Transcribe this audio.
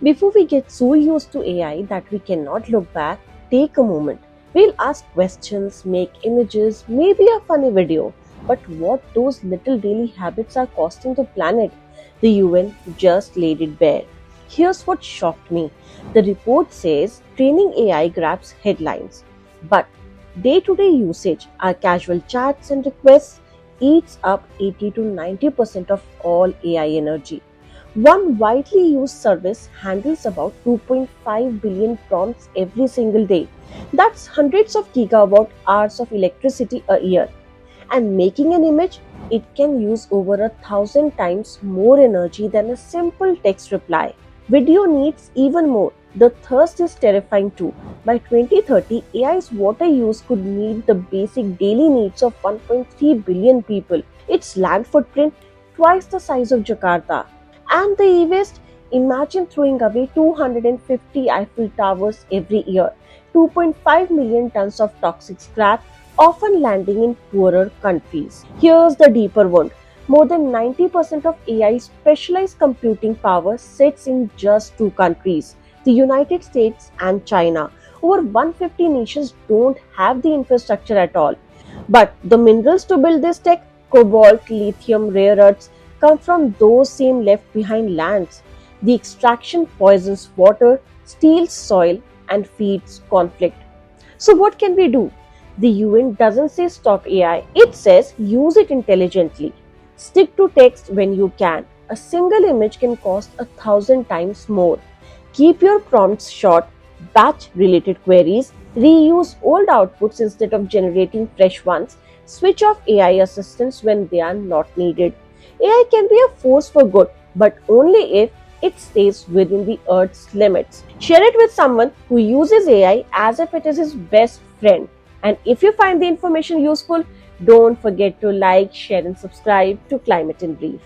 Before we get so used to AI that we cannot look back, take a moment. We'll ask questions, make images, maybe a funny video. But what those little daily habits are costing the planet? The UN just laid it bare. Here's what shocked me. The report says training AI grabs headlines. But day to day usage, our casual chats and requests, eats up 80 to 90% of all AI energy. One widely used service handles about 2.5 billion prompts every single day. That's hundreds of gigawatt hours of electricity a year. And making an image, it can use over 1,000 times more energy than a simple text reply. Video needs even more. The thirst is terrifying too. By 2030, AI's water use could meet the basic daily needs of 1.3 billion people. Its land footprint, twice the size of Jakarta. And the e-waste, imagine throwing away 250 Eiffel Towers every year, 2.5 million tons of toxic scrap, often landing in poorer countries. Here's the deeper one. More than 90% of AI's specialized computing power sits in just two countries, the United States and China. Over 150 nations don't have the infrastructure at all. But the minerals to build this tech, cobalt, lithium, rare earths, come from those same left behind lands. The extraction poisons water, steals soil, and feeds conflict. So, what can we do? The UN doesn't say stop AI, it says use it intelligently. Stick to text when you can. A single image can cost 1,000 times more. Keep your prompts short, batch related queries, reuse old outputs instead of generating fresh ones, switch off AI assistants when they are not needed. AI can be a force for good, but only if it stays within the Earth's limits. Share it with someone who uses AI as if it is his best friend. And if you find the information useful, don't forget to like, share, and subscribe to Climate in Brief.